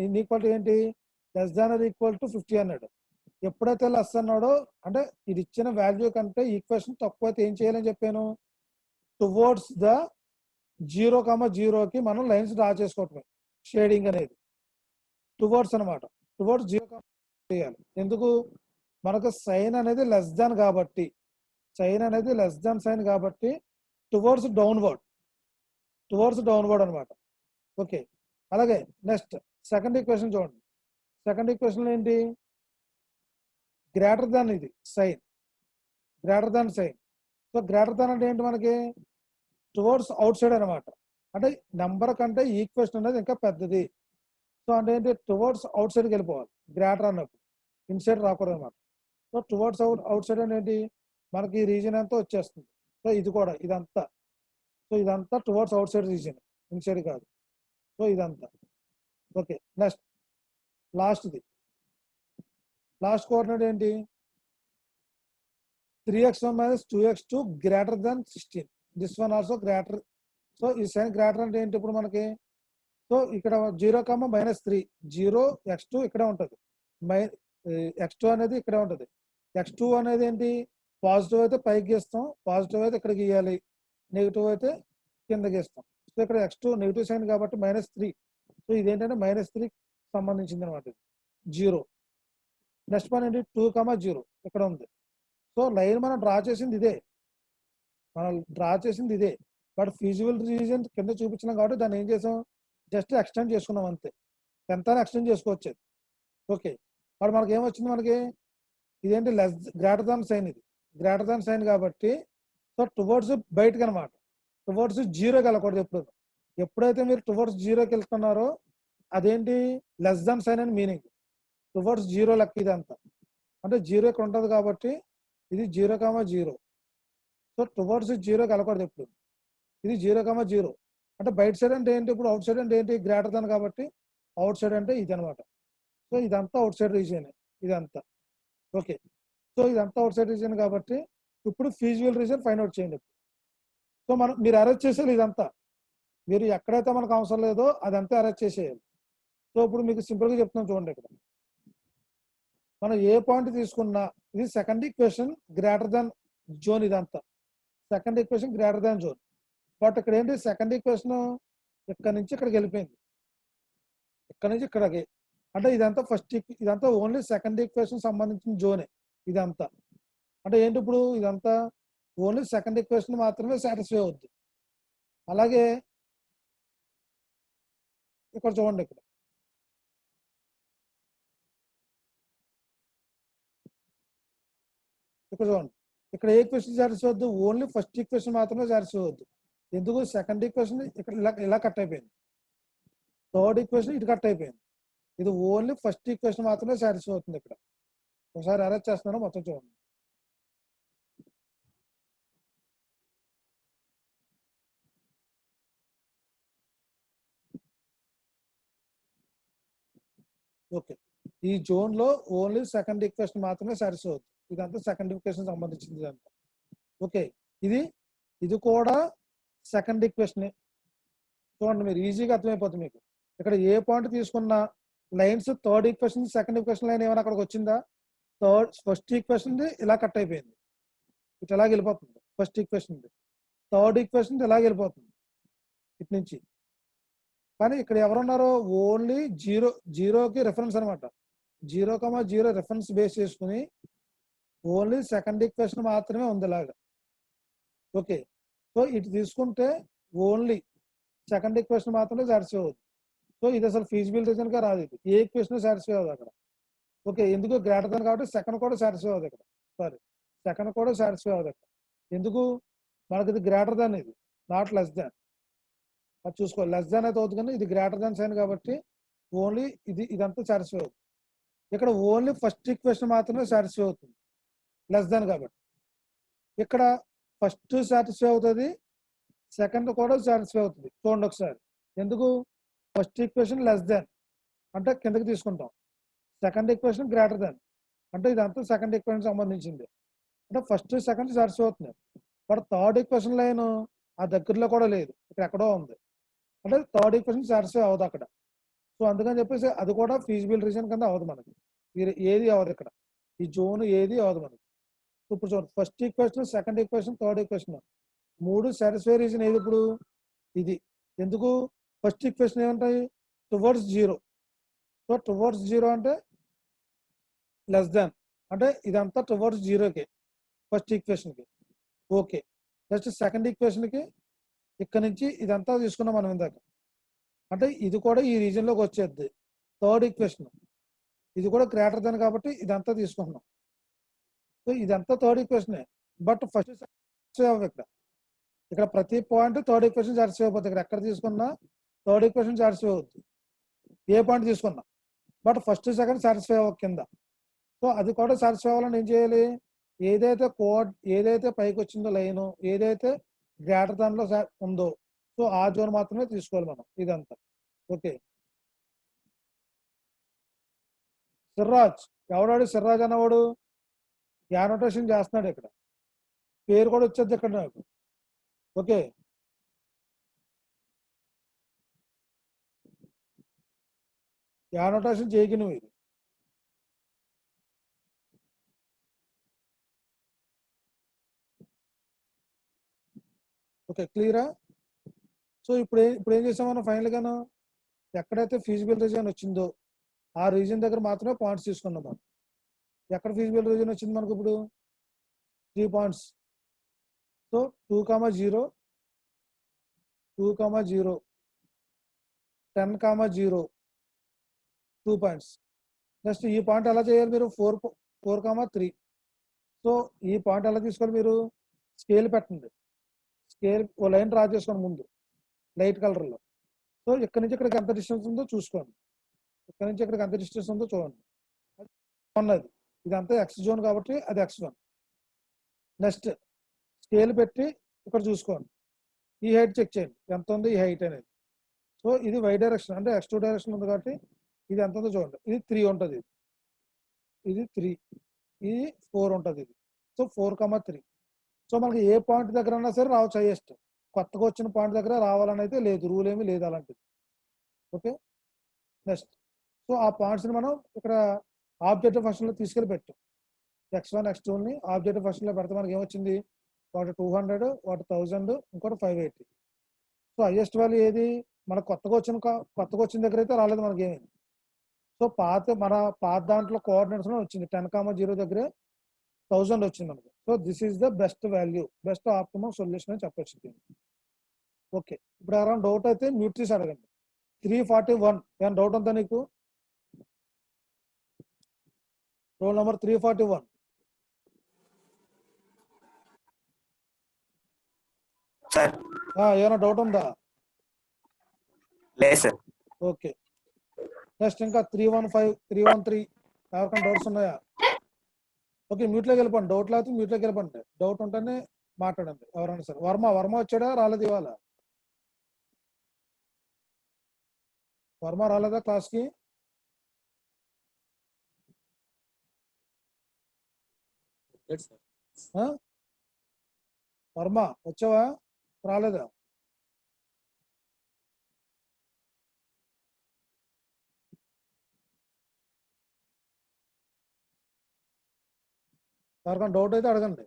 ఇన్ఈక్వాలిటీ ఏంటి? Less than or equal to 50 అన్నాడు. ఎప్పుడైతే లెస్ అన్నాడో అంటే ఇది ఇచ్చిన వాల్యూ కంటే ఈక్వేషన్ తక్కువ అయితే ఏం చేయాలని చెప్పాను? టువర్డ్స్ ద 0, 0కి మనం లైన్స్ డ్రా చేసుకోవటమే, షేడింగ్ అనేది టువర్డ్స్ అనమాట. టువర్డ్స్ 0 చేయాలి. ఎందుకు? మనకు సైన్ అనేది లెస్ దాన్ కాబట్టి, సైన్ కాబట్టి టువర్డ్స్ డౌన్వర్డ్ అనమాట. ఓకే, అలాగే నెక్స్ట్ సెకండ్ ఈక్వేషన్ చూడండి. సెకండ్ ఈక్వేషన్ ఏంటి? గ్రేటర్ దాన్, ఇది sign, greater than sign. So greater than అంటే ఏంటి? మనకి టువర్డ్స్ అవుట్ సైడ్ అనమాట. అంటే నెంబర్ కంటే ఈక్వేషన్ అనేది ఇంకా పెద్దది. సో అంటే ఏంటి? టువర్డ్స్ అవుట్ సైడ్కి వెళ్ళిపోవాలి గ్రేటర్ అన్నప్పుడు, ఇన్సైడ్ రాకూడదు అనమాట. సో టువర్డ్స్ అవుట్ సైడ్ అంటే ఏంటి? మనకి ఈ రీజన్ అంతా వచ్చేస్తుంది. సో ఇది కూడా ఇదంతా, సో ఇదంతా towards out side reason, inside కాదు. సో ఇదంతా ఓకే. నెక్స్ట్ లాస్ట్ కోఆర్డినేట్ ఏంటి? 3x1 minus 2x2 greater than 16. This one also greater. So ఈ సైన్ గ్రేటర్ అంటే ఏంటి ఇప్పుడు మనకి? సో ఇక్కడ 0, -3, 0, x2 ఇక్కడే ఉంటుంది, x2 అనేది ఇక్కడే ఉంటుంది. x2 అనేది ఏంటి? పాజిటివ్ అయితే పైకి గీస్తాం, పాజిటివ్ అయితే ఇక్కడ గీయాలి, నెగిటివ్ అయితే కింద గీస్తాం. సో ఇక్కడ x2 నెగిటివ్ సైన్ కాబట్టి -3. సో ఇదేంటంటే -3 సంబంధించింది అనమాట. 0. నెక్స్ట్ వన్ ఏంటి 2,0 ఇక్కడ ఉంది. సో లైన్ మనం డ్రా చేసింది ఇదే, బట్ ఫీజిబుల్ రీజన్ కింద చూపించినాం కాబట్టి దాన్ని ఏం చేసాం, జస్ట్ ఎక్స్టెండ్ చేసుకున్నాం అంతే. ఎంత ఎక్స్టెండ్ చేసుకోవచ్చు. ఓకే, మరి మనకి ఏమొచ్చింది, మనకి ఇదేంటి గ్రేటర్ దాన్ సైన్, ఇది గ్రేటర్ దాన్ సైన్ కాబట్టి సో టువర్డ్స్ బయటకి అనమాట, టువర్డ్స్ 0కి వెళ్ళకూడదు. ఎప్పుడైతే మీరు టువర్డ్స్ 0కి వెళ్తున్నారో అదేంటి లెస్ దాన్ సైన్ అని మీనింగ్. టువర్డ్స్ 0 లెక్క ఇదంతా, అంటే 0 ఇక్కడ ఉంటుంది కాబట్టి ఇది 0,0. సో టువర్డ్స్ 0కి వెళ్ళకూడదు ఎప్పుడు. ఇది 0,0 అంటే బయట సైడ్ అంటే ఏంటి, ఇప్పుడు అవుట్ సైడ్ అంటే ఏంటి, గ్రేటర్ దాన్ కాబట్టి అవుట్ సైడ్ అంటే ఇది అనమాట. సో ఇదంతా అవుట్ సైడ్ రీజియన్ ఇదంతా. ఓకే, సో ఇదంతా అవుట్ సైడ్ రీజియన్ కాబట్టి ఇప్పుడు ఫీజిబుల్ రీజన్ ఫైండ్ అవుట్ చేయండి. సో మీరు అరెస్ట్ చేసేయాలి ఇదంతా, మీరు ఎక్కడైతే మనకు అవసరం లేదో అదంతా అరెస్ట్ చేసేయాలి. సో ఇప్పుడు మీకు సింపుల్గా చెప్తున్నాం చూడండి, ఇక్కడ మనం ఏ పాయింట్ తీసుకున్నా ఇది second equation greater than zone, ఇదంతా second equation greater than zone. But ఇక్కడ ఏంటి, సెకండ్ ఈక్వేషన్ ఇక్కడ నుంచి ఇక్కడికి వెళ్ళిపోయింది, ఇక్కడ నుంచి ఇక్కడికి, అంటే ఇదంతా ఇదంతా ఓన్లీ సెకండ్ ఈక్వేషన్ సంబంధించిన జోనే ఇదంతా. అంటే ఏంటి, ఇప్పుడు ఇదంతా ఓన్లీ సెకండ్ ఈక్వేషన్ మాత్రమే సాటిస్ఫై అవుద్ది. అలాగే ఇక్కడ చూడండి, ఇక్కడ చూడండి, ఇక్కడ ఏ ఈక్వేషన్ సాటిస్ఫై అవుద్దు, ఓన్లీ ఫస్ట్ ఈక్వేషన్ మాత్రమే సాటిస్ఫై అవుద్దు. ఎందుకు, సెకండ్ ఈక్వేషన్ ఇక్కడ ఇలా కట్ అయిపోయింది, థర్డ్ ఈక్వేషన్ ఇటు కట్ అయిపోయింది. ఇది ఓన్లీ ఫస్ట్ ఈక్వేషన్ మాత్రమే సాటిస్ఫై అవుతుంది. ఇక్కడ ఒకసారి అరెస్ట్ చేస్తున్నాను, మొత్తం చూడండి. ఓకే, ఈ జోన్ లో ఓన్లీ సెకండ్ ఈక్వేషన్ మాత్రమే సాటిస్ఫై అవుతుంది. ఇదంతా సెకండ్ ఈక్వేషన్ సంబంధించింది ఇదంతా. ఓకే, ఇది కూడా సెకండ్ ఈక్వేషన్. చూడండి, మీరు ఈజీగా అర్థమైపోతుంది మీకు. ఇక్కడ ఏ పాయింట్ తీసుకున్నా lines third equation second equation line ఏమైనా అక్కడికి వచ్చిందా, ఫస్ట్ ఈక్వేషన్ ఇలా కట్ అయిపోయింది, ఇటు ఎలాగ వెళ్ళిపోతుంది. ఫస్ట్ ఈక్వేషన్ థర్డ్ ఈక్వేషన్ ఇలాగ వెళ్ళిపోతుంది ఇటు నుంచి. కానీ ఇక్కడ ఎవరున్నారో ఓన్లీ 0కి రెఫరెన్స్ అనమాట, 0,0 రెఫరెన్స్ బేస్ చేసుకుని ఓన్లీ సెకండ్ ఈక్వేషన్ మాత్రమే ఉంది ఇలాగా. ఓకే, సో ఇటు తీసుకుంటే ఓన్లీ సెకండ్ ఈక్వేషన్ మాత్రమే సాటిస్ఫై అవుతుంది. సో ఇది అసలు ఫీజిబుల్ రీజన్ గా రాదు, ఇది ఏ ఈక్వేషన్ సాటిస్ఫై అవ్వదు అక్కడ. ఓకే, ఎందుకు, గ్రేటర్ దాన్ కాబట్టి సెకండ్ కూడా సాటిస్ఫై అవ్వదు ఇక్కడ. సెకండ్ కూడా సాటిస్ఫై అవ్వదు ఇక్కడ. ఎందుకు, మనకి ఇది గ్రేటర్ దాన్, ఇది నాట్ లెస్ దాన్. అది చూసుకోవాలి, లెస్ దాన్ అయితే అవుతుంది కానీ ఇది గ్రేటర్ దాన్ సైన్ కాబట్టి ఓన్లీ ఇదంతా సాటిస్ఫై అవుతుంది. ఇక్కడ ఓన్లీ ఫస్ట్ ఈక్వేషన్ మాత్రమే సాటిస్ఫై అవుతుంది లెస్ దాన్ కాబట్టి. ఇక్కడ ఫస్ట్ సాటిస్ఫై అవుతుంది, సెకండ్ కూడా సాటిస్ఫై అవుతుంది. చూడండి ఒకసారి, ఎందుకు, ఫస్ట్ ఈక్వేషన్ లెస్ దాన్ అంటే కిందకి తీసుకుంటాం, సెకండ్ ఈక్వేషన్ గ్రేటర్ దాన్ అంటే ఇదంతా సెకండ్ ఈక్వేషన్ సంబంధించింది. అంటే ఫస్ట్ సెకండ్ సాటిస్ఫై అవుతుంది, బట్ థర్డ్ ఈక్వేషన్ లైన్ ఆ దగ్గరలో కూడా లేదు, ఇక్కడ ఎక్కడో ఉంది. అంటే థర్డ్ ఈక్వేషన్ సాటిస్ఫై అవ్వదు అక్కడ. సో అందుకని చెప్పేసి అది కూడా ఫీజిబుల్ రీజన్ కింద అవ్వదు మనకి, ఏది అవ్వదు ఇక్కడ, ఈ జోన్ ఏది అవ్వదు మనకి. ఇప్పుడు చూడండి, first equation second equation third equation 3 satisfy region ఏది, ఇప్పుడు ఇది. ఎందుకు, ఫస్ట్ ఈక్వేషన్ ఏమంటాయి, టువర్డ్స్ 0. సో టువర్డ్స్ 0 అంటే లెస్ దాన్, అంటే ఇదంతా టువర్డ్స్ 0కి ఫస్ట్ ఈక్వేషన్కి. ఓకే, నెక్స్ట్ సెకండ్ ఈక్వేషన్కి ఇక్కడ నుంచి ఇదంతా తీసుకున్నాం మనం ఇందాక, అంటే ఇది కూడా ఈ రీజన్లోకి వచ్చేది. థర్డ్ ఈక్వేషన్ ఇది కూడా గ్రేటర్ దాన్ కాబట్టి ఇదంతా తీసుకుంటున్నాం. సో ఇదంతా థర్డ్ ఈక్వేషనే, బట్ ఫస్ట్ సాటిస్ఫై అవ్వదు ఇక్కడ ప్రతి పాయింట్ థర్డ్ ఈక్వేషన్ సాటిస్ఫై అయిపోతుంది. ఇక్కడ ఎక్కడ తీసుకున్నా థర్డ్ ఈక్వేషన్ సాటిస్ఫై అవుతుంది, ఏ పాయింట్ తీసుకున్నా. బట్ ఫస్ట్ సెకండ్ సాటిస్ఫై అవ్వ కింద. సో అది కూడా సాటిస్ఫై అవ్వాలని ఏం చేయాలి, ఏదైతే పైకి వచ్చిందో లైను, ఏదైతే గ్రేటర్ దాన్లో ఉందో సో ఆ జోన్ మాత్రమే తీసుకోవాలి మనం ఇదంతా. ఓకే, సిర్రాజ్, ఎవడాడు సిర్రాజ్ అన్నవాడు, యానోటేషన్ చేస్తున్నాడు, ఇక్కడ పేరు కూడా వచ్చేది ఇక్కడ నాకు. ఓకే, యానోటేషన్ చేయకి నువ్వు ఇది. ఓకే, క్లియరా. సో ఇప్పుడు ఏం చేసాం మనం ఫైనల్ గాను, ఎక్కడైతే ఫీజిబుల్ రీజన్ వచ్చిందో ఆ రీజన్ దగ్గర మాత్రమే పాయింట్స్ తీసుకున్నాం మనం. ఎక్కడ ఫీజిబుల్ రీజన్ వచ్చింది మనకు ఇప్పుడు 3 పాయింట్స్. So 2,0 2,0 10,0 2 points. నెక్స్ట్ ఈ పాయింట్ ఎలా చేయాలి మీరు 4,3. సో ఈ పాయింట్ ఎలా తీసుకోవాలి మీరు స్కేల్ పెట్టండి. స్కేల్ ఓ లైన్ డ్రా చేసుకోండి ముందు లైట్ కలర్లో. సో ఇక్కడ నుంచి ఇక్కడికి ఎంత డిస్టెన్స్ ఉందో చూసుకోండి. ఇక్కడ నుంచి ఇక్కడికి ఎంత డిస్టెన్స్ ఉందో చూడండి. ఉన్నది ఇదంతా ఎక్స్ జోన్ కాబట్టి అది X1. నెక్స్ట్ స్కేల్ పెట్టి ఇక్కడ చూసుకోండి. ఈ హైట్ చెక్ చేయండి ఎంత ఉంది ఈ హైట్ అనేది. సో ఇది Y డైరెక్షన్ అంటే X2 డైరెక్షన్ ఉంది కాబట్టి ఇది ఎంత ఉందో చూడండి. ఇది 3 ఉంటుంది, ఇది 3, ఇది 4 ఉంటుంది. ఇది సో 4,3. సో మనకి ఏ పాయింట్ దగ్గర అయినా సరే రావచ్చు హైయెస్ట్. కొత్తగా వచ్చిన పాయింట్ దగ్గర రావాలని అయితే లేదు, రూల్ ఏమీ లేదు అలాంటిది. ఓకే. నెక్స్ట్ సో ఆ పాయింట్స్ని మనం ఇక్కడ ఆబ్జెక్టివ్ ఫంక్షన్లో తీసుకెళ్ళి పెట్టాం. X1 X2ని ఆబ్జెక్టివ్ ఫంక్షన్లో పెడితే మనకి ఏమొచ్చింది, ఒకటి 200, ఒకటి 1000, ఇంకోటి 580. సో హైయెస్ట్ వాల్యూ ఏది మనకు కొత్తగా వచ్చిన దగ్గర అయితే రాలేదు మనకి ఏమి. సో మన పాత దాంట్లో కోఆర్డినేట్స్ వచ్చింది 10,0 దగ్గర 1000 వచ్చింది మనకు. So this is the best value, best optimum solution అని చెప్పొచ్చు. ఓకే. ఇప్పుడు ఎవరైనా డౌట్ అయితే మ్యూట్ చేసి అడగండి. 341 ఏమైనా డౌట్ ఉందా నీకు? Roll number 341. సార్ ఏమైనా డౌట్ ఉందా? లేదు సార్. ఓకే. నెక్స్ట్ ఇంకా 315, 313 ఎవరికైనా డౌట్స్ ఉన్నాయా? ఓకే, మ్యూట్లోకి వెళ్ళిపోండి. డౌట్ లేకపోతే మ్యూట్లోకి వెళ్ళిపోండి. డౌట్ ఉంటేనే మాట్లాడండి ఎవరైనా సరే. వర్మ వచ్చాడా రాలేదు ఇవాళ? వర్మ రాలేదా క్లాస్కి? వర్మ వచ్చావా రాలేదా? ఎవరికైనా డౌట్ అయితే అడగండి.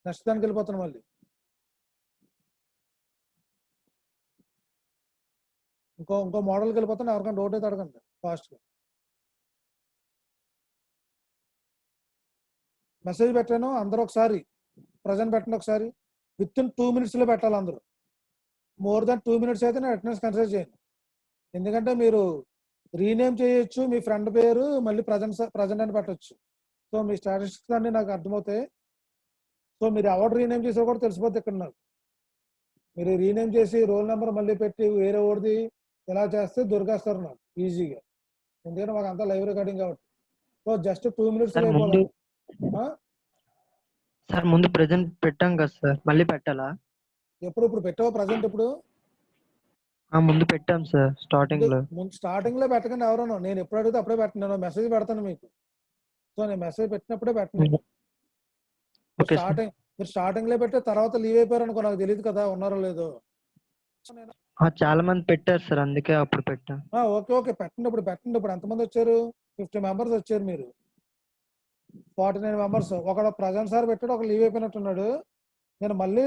నెక్స్ట్ దానికి వెళ్ళిపోతాను మళ్ళీ. ఇంకో మోడల్కి వెళ్ళిపోతాను. ఎవరికైనా డౌట్ అయితే అడగండి ఫాస్ట్గా. మెసేజ్ పెట్టాను అందరూ ఒకసారి ప్రజెంట్ పెట్టండి. ఒకసారి విత్ ఇన్ 2 minutesలో పెట్టాలి అందరూ. మోర్ దాన్ 2 minutes అయితే నేను అటెండెన్స్ కన్సిడర్ చేయను. ఎందుకంటే మీరు రీనేమ్ చేయొచ్చు, మీ ఫ్రెండ్ పేరు మళ్ళీ ప్రజెంట్ అని పెట్టచ్చు. సో మీ స్టాటిస్టిక్స్ అన్ని నాకు అర్థమవుతాయి. సో మీరు ఎవరు రీనేమ్ చేసో కూడా తెలిసిపోతే ఇక్కడ నాకు. మీరు రీనేమ్ చేసి రోల్ నెంబర్ మళ్ళీ పెట్టి వేరే ఓడిది ఇలా చేస్తే దొరికేస్తారు నాకు ఈజీగా. ఎందుకంటే మాకు అంతా లైవ్ రికార్డింగ్ కాబట్టి. సో జస్ట్ 2 minutes అయిపోవాలి. సార్ ముందు ప్రెజెంట్ పెట్టాం కదా సార్, మళ్ళీ పెట్టాలా? ఇప్పుడు పెట్టావా ప్రజెంట్? ఇప్పుడు ముందు పెట్టాం సార్ స్టార్టింగ్ లో పెట్టకండి ఎవరన్నా. నేను ఎప్పుడు అడిగితే అప్పుడే పెట్టండి. నేను మెసేజ్ పెడతాను మీకు. సో నేను మెసేజ్ పెట్టినప్పుడే పెట్టండి. మీరు స్టార్టింగ్ లో పెట్టే తర్వాత లీవ్ అయిపోయారు అనుకో, నాకు తెలియదు కదా ఉన్నారో లేదో. చాలా మంది పెట్టారు సార్, అందుకే అప్పుడు పెట్టా. ఓకే పెట్టండి. ఇప్పుడు ఎంతమంది వచ్చారు? 50 members వచ్చారు. మీరు 49 members. ఒకడు ప్రజెంట్ సార్ పెట్టాడు, ఒక లీవ్ అయిపోయినట్టున్నాడు. నేను మళ్ళీ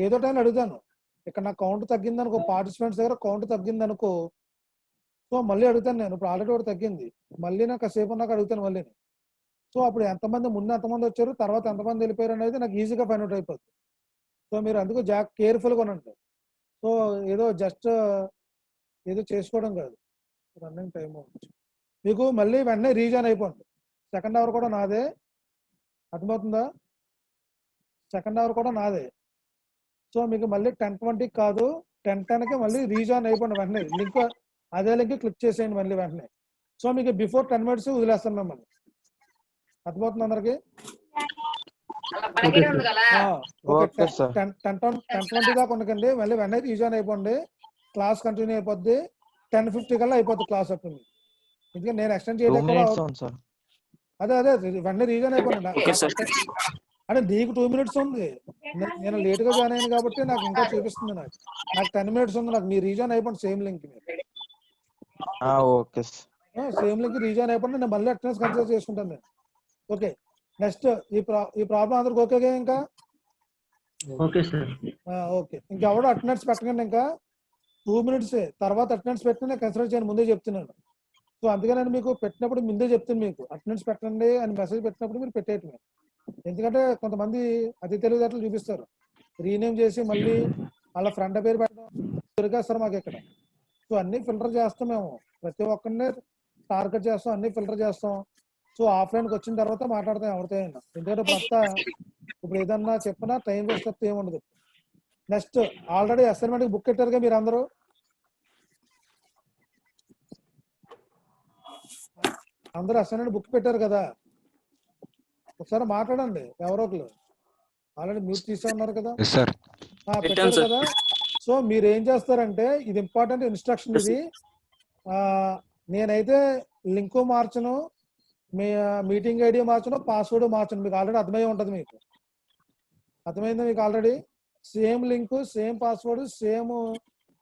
ఏదో టైం అడుగుతాను. ఇక్కడ నాకు కౌంట్ తగ్గింది అనుకో, పార్టిసిపెంట్స్ దగ్గర కౌంట్ తగ్గింది అనుకో, సో మళ్ళీ అడుగుతాను నేను. ఇప్పుడు ఆల్రెడీ ఒకటి తగ్గింది, మళ్ళీ నాకు కాసేపు నాకు అడుగుతాను మళ్ళీ. సో అప్పుడు ముందు ఎంతమంది వచ్చారు, తర్వాత ఎంతమంది వెళ్ళిపోయారు అనేది నాకు ఈజీగా ఫైండ్ అవుట్ అయిపోతుంది. సో మీరు అందుకు కేర్ఫుల్గా ఉండండి. సో జస్ట్ ఏదో చేసుకోవడం కాదు. రన్నింగ్ టైం మీకు మళ్ళీ వెంటనే రీజాయిన్ అయిపోండి. సెకండ్ అవర్ కూడా నాదే, అర్థమవుతుందా? సెకండ్ అవర్ కూడా నాదే. సో మీకు మళ్ళీ 10:20 కాదు 10:10కి మళ్ళీ రీజాయిన్ అయిపోండి వెంటనే. అదే లింక్ క్లిక్ చేసేయండి మళ్ళీ వెంటనే. సో మీకు బిఫోర్ 10 minutes వదిలేస్తాను మిమ్మల్ని. అర్థమవుతుంది అందరికి? 10:20 దాకా ఉండకండి, మళ్ళీ వెంటనే రీజాయిన్ అయిపోండి. క్లాస్ కంటిన్యూ అయిపోద్ది. 10:50 కల్లా అయిపోద్ది క్లాస్ అప్పుడు. ఎందుకంటే నేను ఎక్స్టెండ్ చేయలేదు. అదే వెంటనే రీజాయిన్ అయిపోండి. అంటే నీకు 2 minutes ఉంది, నేను లేట్ గా జాయిన్ అయ్యాను కాబట్టి నాకు ఇంకా చూపిస్తుంది. నాకు 10 minutes ఉంది. నాకు మీరు రీజాయిన్ అయిపోండి same link. Same link rejoin అయిపోండి. నేను మళ్ళీ అటెండెన్స్ కన్సిడర్ చేసుకుంటాను నేను. ఓకే. నెక్స్ట్ ఈ ప్రాబ్లం అందరికి ఓకేగా? ఇంకా ఓకే. ఇంకెవడో అటెండెన్స్ పెట్టకండి. ఇంకా 2 minutes తర్వాత అటెండెన్స్ పెట్టిన నేను కన్సిడర్ చేయను, ముందే చెప్తున్నాను. సో అందుకని నేను మీకు పెట్టినప్పుడు ముందే చెప్తాను, మీకు అటెండెన్స్ పెట్టండి అని మెసేజ్ పెట్టినప్పుడు మీరు పెట్టేయటమే. ఎందుకంటే కొంతమంది అతి తెలివితేటలు చూపిస్తారు, రీనేమ్ చేసి మళ్ళీ వాళ్ళ ఫ్రెండ్ పేరు పెట్టడం దొరికేస్తారు మాకు ఇక్కడ. సో అన్ని ఫిల్టర్ చేస్తాం మేము, ప్రతి ఒక్కరిని టార్గెట్ చేస్తాం, అన్ని ఫిల్టర్ చేస్తాం. సో ఆఫ్లైన్కి వచ్చిన తర్వాత మాట్లాడతాం ఎవరితో అయినా. ఎందుకంటే ఇప్పుడు ఏదన్నా చెప్పినా టైం వేస్ట్ వస్తే ఏముండదు. నెక్స్ట్ ఆల్రెడీ అసైన్మెంట్కి బుక్ పెట్టారుగా మీరు అందరూ, అసైన్మెంట్ బుక్ పెట్టారు కదా, ఒకసారి మాట్లాడండి ఎవరో ఒకరు. ఆల్రెడీ మ్యూట్ తీసే ఉన్నారు కదా, పెట్టారు కదా. సో మీరు ఏం చేస్తారంటే, ఇది ఇంపార్టెంట్ ఇన్స్ట్రక్షన్ ఇది. నేనైతే లింకు మార్చను, మీ మీటింగ్ ఐడి మార్చను, పాస్వర్డ్ మార్చను. మీకు ఆల్రెడీ అర్థమై ఉంటుంది, మీకు అర్థమైందా? మీకు already same link, same password, same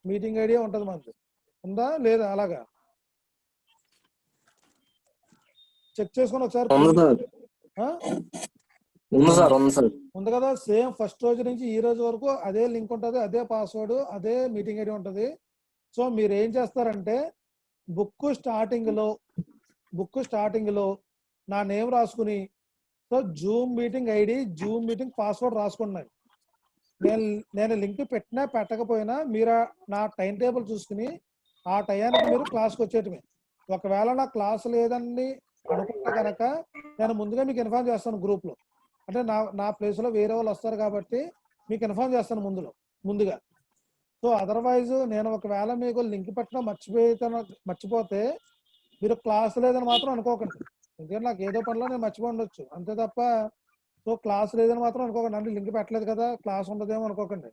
meeting ID ఉంటుంది మనకి. ఉందా లేదా? అలాగా చెక్ చేసుకొని ఒకసారి ఉంది కదా. సేమ్ ఫస్ట్ రోజు నుంచి ఈ రోజు వరకు అదే లింక్ ఉంటుంది, అదే పాస్వర్డ్, అదే మీటింగ్ ఐడి ఉంటుంది. సో మీరు ఏం చేస్తారంటే, బుక్ స్టార్టింగ్ లో నా నేమ్ రాసుకుని, so Zoom meeting ID, Zoom meeting password రాసుకున్నాను. నేను లింక్ పెట్టినా పెట్టకపోయినా మీరు నా టైం టేబుల్ చూసుకుని ఆ టయానికి మీరు క్లాస్కి వచ్చేటమే. ఒకవేళ నా క్లాస్ లేదని అనుకుంటే కనుక నేను ముందుగా మీకు ఇన్ఫార్మ్ చేస్తాను గ్రూప్లో. అంటే నా ప్లేస్లో వేరే వాళ్ళు వస్తారు కాబట్టి మీకు ఇన్ఫార్మ్ చేస్తాను ముందుగా. సో అదర్వైజ్ నేను ఒకవేళ మీకు లింక్ పెట్టడం మర్చిపోతే మీరు క్లాస్ లేదని మాత్రం అనుకోకండి. ఎందుకంటే నాకు ఏదో పనిలో నేను మర్చిపోయి ఉండొచ్చు, అంతే తప్ప సో క్లాస్ లేదని మాత్రం అనుకోకండి. అంటే లింక్ పెట్టలేదు కదా, క్లాస్ ఉండదేమో అనుకోకండి.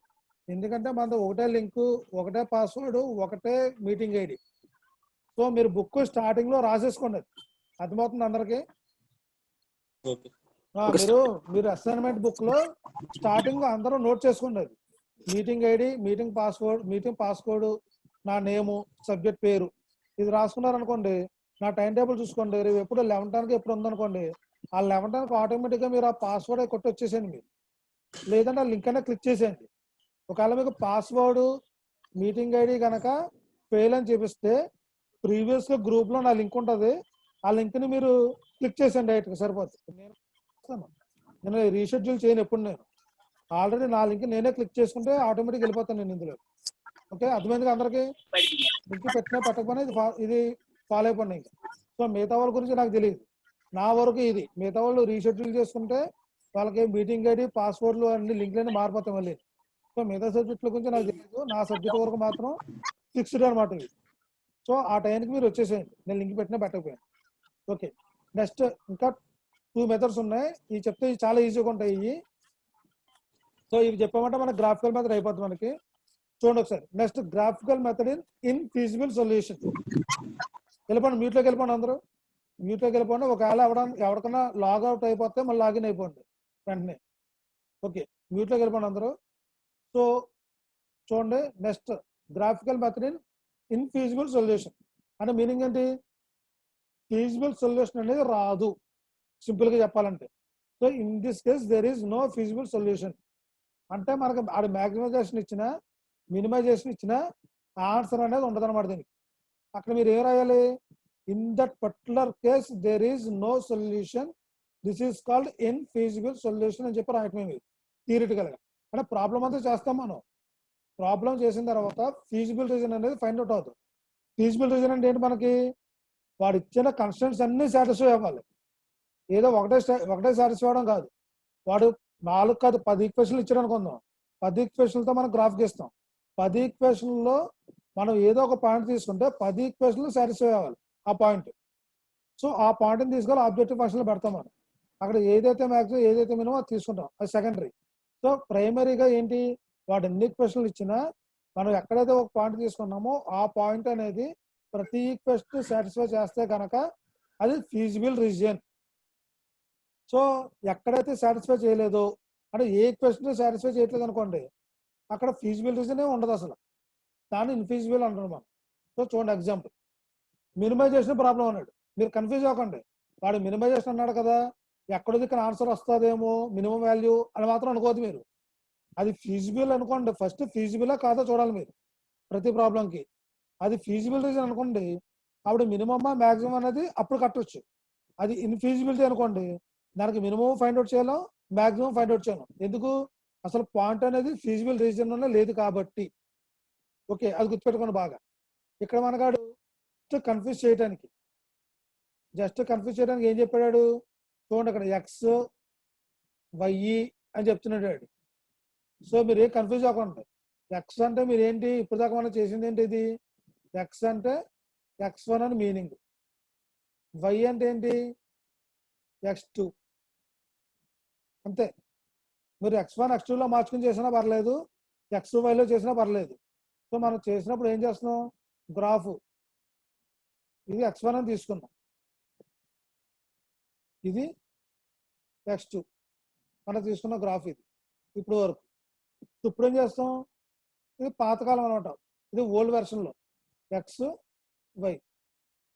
ఎందుకంటే మనది ఒకటే లింకు, ఒకటే పాస్వర్డ్, ఒకటే మీటింగ్ ఐడి. సో మీరు బుక్ స్టార్టింగ్ లో రాసేసుకోండి, అర్థమవుతుంది అందరికి. మీరు అసైన్మెంట్ బుక్ లో స్టార్టింగ్ అందరూ నోట్ చేసుకోండి. అది మీటింగ్ ఐడి, మీటింగ్ పాస్వర్డ్, నా నేము, సబ్జెక్ట్ పేరు, ఇది రాసుకున్నారనుకోండి. నా టైం టేబుల్ చూసుకోండి, రేపు ఎప్పుడు 11 ఎప్పుడు ఉందనుకోండి, ఆ 11 ఆటోమేటిక్గా మీరు ఆ పాస్వర్డ్ కొట్టి వచ్చేసేయండి మీరు. లేదంటే ఆ లింక్ అయినా క్లిక్ చేసేయండి. ఒకవేళ మీకు పాస్వర్డ్, మీటింగ్ ఐడి కనుక ఫెయిల్ అని చూపిస్తే ప్రీవియస్గా గ్రూప్లో నా లింక్ ఉంటుంది, ఆ లింక్ని మీరు క్లిక్ చేసేయండి డైరెక్ట్గా, సరిపోతుంది. నేను రీషెడ్యూల్ చేయను ఎప్పుడు. నేను ఆల్రెడీ నా లింక్ నేనే క్లిక్ చేసుకుంటే ఆటోమేటిక్ వెళ్ళిపోతాను నేను ఇందులో. ఓకే, అర్థమైందిగా అందరికి? లింక్ పెట్టినా పెట్టకపోయినా ఇది ఫాలో అయిపోయింది. సో మిగతా వాళ్ళ గురించి నాకు తెలియదు, నా వరకు ఇది. మిగతా వాళ్ళు రీషెడ్యూల్ చేసుకుంటే వాళ్ళకి మీటింగ్ ఐడి, పాస్వర్డ్లు అన్ని లింక్లన్నీ మారిపోతాయి మళ్ళీ. సో మిగతా సబ్జెక్టుల గురించి నాకు తెలియదు, నా సబ్జెక్ట్ వరకు మాత్రం ఫిక్స్డ్ అనమాట ఇది. సో ఆ టైంకి మీరు వచ్చేసేయండి, నేను లింక్ పెట్టినా పెట్టకపోయాను. ఓకే, నెక్స్ట్ ఇంకా 2 మెథడ్స్ ఉన్నాయి, ఇవి చెప్తే చాలా ఈజీగా ఉంటాయి ఇవి. సో ఇవి చెప్పామంటే మనకి గ్రాఫికల్ మెథడ్ అయిపోతుంది మనకి. చూడండి ఒకసారి. Next graphical method in feasible solution. వెళ్ళిపోండి, మ్యూట్లోకి వెళ్ళిపోండి, అందరూ మ్యూట్లోకి వెళ్ళిపోండి. ఒకవేళ ఎవరికైనా లాగౌట్ అయిపోతే మళ్ళీ లాగిన్ అయిపోండి వెంటనే. ఓకే, మ్యూట్లోకి వెళ్ళిపోండి అందరూ. సో చూడండి, next graphical method in feasible solution అంటే మీనింగ్ ఏంటి? ఫీజిబుల్ సొల్యూషన్ అనేది రాదు, సింపుల్గా చెప్పాలంటే. So in this case there is no feasible solution. అంటే మనకు అది మ్యాక్సిమైజేషన్ ఇచ్చినా, మినిమైజేషన్ ఇచ్చినా ఆన్సర్ అనేది ఉండదు అనమాట దీనికి. అక్కడ మీరు ఏం రాయాలి? In that particular case there is no solution, this is called infeasible solution అని చెప్పి రాయటమే మీరు థియరిటికల్గా. అంటే ప్రాబ్లం అంతా చేస్తాం మనం. ప్రాబ్లం చేసిన తర్వాత ఫీజిబుల్ రీజన్ అనేది ఫైండ్ అవుట్ అవుతుంది. ఫీజిబుల్ రీజన్ అంటే ఏంటి? మనకి వాడు ఇచ్చిన కన్స్టెంట్స్ అన్ని సాటిస్ఫై అవ్వాలి. ఏదో ఒకటే సాటిస్ఫై అవ్వడం కాదు. వాడు 4 కాదు 10 ఈక్వేషన్లు ఇచ్చాడు అనుకుందాం. 10 ఈక్వేషన్లతో మనం గ్రాఫ్ గీస్తాం. 10 ఈక్వేషన్లో మనం ఏదో ఒక పాయింట్ తీసుకుంటే 10 ఈక్వేషన్లు సాటిస్ఫై అవ్వాలి ఆ పాయింట్. సో ఆ పాయింట్ని తీసుకొని ఆబ్జెక్టివ్ ఫంక్షన్లో పెడతాం మనం. అక్కడ ఏదైతే మ్యాక్సిమం ఏదైతే మినిమం అది తీసుకుంటాం, అది సెకండరీ. సో ప్రైమరీగా ఏంటి? వాడు ఎన్ని ఈక్వేషన్లు ఇచ్చినా మనం ఎక్కడైతే ఒక పాయింట్ తీసుకున్నామో ఆ పాయింట్ అనేది ప్రతి ఈక్వేషన్ సాటిస్ఫై చేస్తే కనుక అది ఫీజిబుల్ రీజియన్. సో ఎక్కడైతే సాటిస్ఫై చేయలేదో, అంటే ఏ ఈక్వేషన్ సాటిస్ఫై చేయట్లేదు అనుకోండి, అక్కడ ఫీజిబుల్ రీజన్ ఉండదు అసలు, దాన్ని ఇన్ఫీజిబుల్ అంటున్నాం మనం. సో చూడండి ఎగ్జాంపుల్, మినిమైజేషన్ ప్రాబ్లం అన్నాడు. మీరు కన్ఫ్యూజ్ అవ్వకండి, వాడు మినిమైజేషన్ అన్నాడు కదా, ఎక్కడో ఇక్కడ ఆన్సర్ వస్తుందేమో మినిమం వాల్యూ అని మాత్రం అనుకోవద్దు మీరు. అది ఫీజిబుల్ అనుకోండి, ఫస్ట్ ఫీజిబులా కాదో చూడాలి మీరు ప్రతి ప్రాబ్లంకి. అది ఫీజిబుల్ రీజన్ అనుకోండి, అప్పుడు మినిమమ్ మ్యాక్సిమం అనేది అప్పుడు కట్టొచ్చు. అది ఇన్ఫీజిబిలిటీ అనుకోండి, దానికి మినిమం ఫైండ్ అవుట్ చేయాలో మ్యాక్సిమం ఫైండ్ అవుట్ చేయాలి. ఎందుకు? అసలు పాయింట్ అనేది ఫీజిబుల్ రీజన్లోనే లేదు కాబట్టి. ఓకే, అది గుర్తుపెట్టుకోండి బాగా. ఇక్కడ మనగాడు కన్ఫ్యూజ్ చేయడానికి ఏం చెప్పాడు చూడండి, అక్కడ ఎక్స్ వై అని చెప్తున్నాడు వాడు. సో మీరు ఏం కన్ఫ్యూజ్ అవ్వకండి. ఎక్స్ అంటే మీరు ఏంటి ఇప్పుడు దాకా మనం చేసింది ఏంటి? ఇది ఎక్స్ అంటే x1 అని మీనింగ్, వై అంటే ఏంటి x2 అంతే. మీరు x1 x2లో మార్చుకుని చేసినా పర్లేదు, x2 y చేసినా పర్లేదు. సో మనం చేసినప్పుడు ఏం చేస్తున్నాం, గ్రాఫ్ ఇది x1 అని తీసుకున్నాం, ఇది x2 మనం తీసుకున్న గ్రాఫ్ ఇది ఇప్పుడు వరకు. ఇప్పుడు ఏం చేస్తాం, ఇది పాతకాలం అనమాట, ఇది ఓల్డ్ వెర్షన్లో ఎక్స్ వై.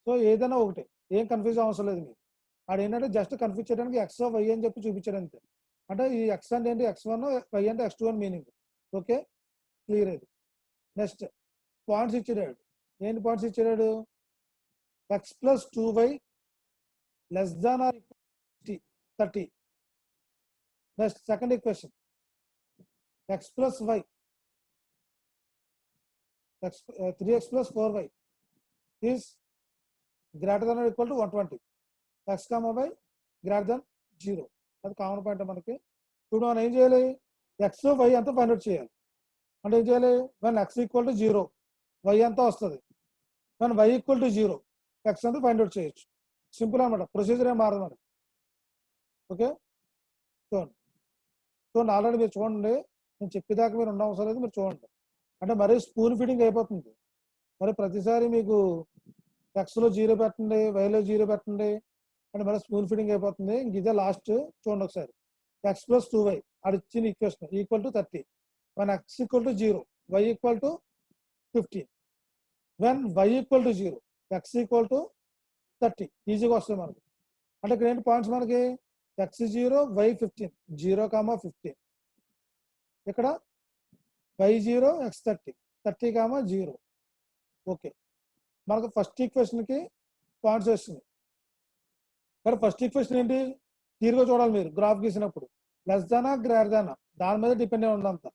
సో ఏదైనా ఒకటి, ఏం కన్ఫ్యూజ్ అవసరం లేదు మీరు. ఆడ ఏంటంటే జస్ట్ కన్ఫ్యూజ్ చేయడానికి ఎక్స్ వై అని చెప్పి చూపించాడు అంతే. అంటే ఈ ఎక్స్ అంటే ఏంటి x1, వై అంటే x2 అని మీనింగ్. ఓకే, క్లియర్ అది. నెక్స్ట్ పాయింట్స్ ఇచ్చాడు. ఏంటి పాయింట్స్ ఇచ్చాడు? x + 2y <= 30. Next second equation, x + y 3x + 4y is greater than or equal to 120. x, y greater than 0. అది కామన్ పాయింట్ మనకి. ఇప్పుడు మనం ఏం చేయాలి, ఎక్స్ వై అంతా ఫైండ్ అవుట్ చేయాలి. అంటే ఏం చేయాలి, when x = 0 వై అంతా వస్తుంది, when y = 0 ఎక్స్ అంతా ఫైండ్ అవుట్ చేయొచ్చు. సింపుల్ అనమాట, ప్రొసీజర్ ఏం మారదు మనకి. ఓకే, చూడండి ఆల్రెడీ మీరు చూడండి, నేను చెప్పేదాకా మీరు ఉండ అవసరం లేదు, మీరు చూడండి. అంటే మరీ స్పూన్ ఫీడింగ్ అయిపోతుంది. మరి ప్రతిసారి మీకు ఎక్స్లో 0 పెట్టండి, వైలో 0 పెట్టండి అంటే మరి స్పూన్ ఫీడింగ్ అయిపోతుంది. ఇంక ఇదే లాస్ట్ చూడండి ఒకసారి. x + 2y అది ఇచ్చిన equation = 30. when x = 0 y = 15. when y = 0 x = 30 ఈజీగా వస్తుంది మనకి. అంటే ఇక్కడ ఏంటి పాయింట్స్ మనకి, x0 y 15 0, 15. ఇక్కడ y0 x 30 30, 0. ఓకే, మనకు ఫస్ట్ ఈక్వేషన్కి పాయింట్స్ వస్తుంది. కానీ ఫస్ట్ ఈక్వేషన్ ఏంటి క్లియర్గా చూడాలి మీరు గ్రాఫ్ గీసినప్పుడు. లెస్ దానా గ్రేటర్ దానా దాని మీద డిపెండ్ అయి ఉందంతా.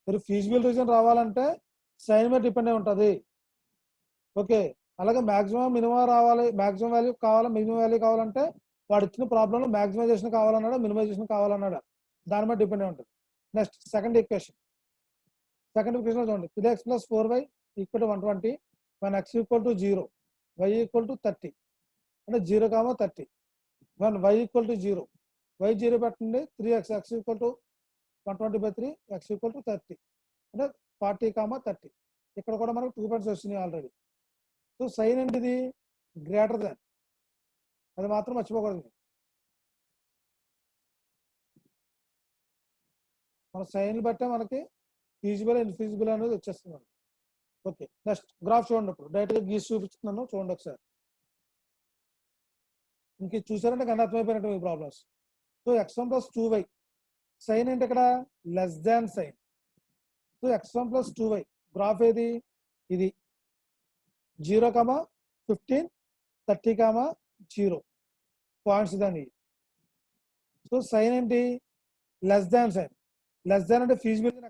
మీరు ఫీజిబుల్ రీజన్ రావాలంటే సైన్ మీద డిపెండ్ అయి ఉంటుంది. ఓకే, అలాగే మ్యాక్సిమం మినిమం రావాలి, మ్యాక్సిమం వాల్యూ కావాలి, మినిమం వాల్యూ కావాలంటే వాడు ఇచ్చిన ప్రాబ్లంలో మ్యాక్సిమైజేషన్ కావాలన్నాడా మినిమైజేషన్ కావాలన్నాడా దాని మీద డిపెండ్ అయి ఉంటుంది. నెక్స్ట్ సెకండ్ ఈక్వేషన్ చూడండి, 3x + 4y = 120. when x = 0 y = 30 అంటే 0, 30. when y = 0 y 0 పెట్టండి, 3x x = 120/3 x = 30 అంటే 40, 30. ఇక్కడ కూడా మనకు 2 పాయింట్స్ వస్తున్నాయి ఆల్రెడీ. సో సైన్ ఏంటిది గ్రేటర్ దాన్, అది మాత్రం మర్చిపోకూడదు. మన సైన్ బట్టే మనకి ఫీజిబుల్ ఇన్ఫీజిబుల్ అనేది వచ్చేస్తుంది. ఓకే, నెక్స్ట్ గ్రాఫ్ చూడండి. ఇప్పుడు డైరెక్ట్గా గీసి చూపిస్తున్నాను చూడండి ఒకసారి. ఇంక చూసారంటే కన్నా అర్థమైపోయినట్టు మీ problems. So x1 + 2y sign ఏంటి ఇక్కడ less than sign. So x1 + 2y graph ఏది ఇది 0, 15 30, 0 పాయింట్స్ దాన్ని. సో సైన్ ఏంటి less than sign. Less than అంటే ఫీజిబిలిటీ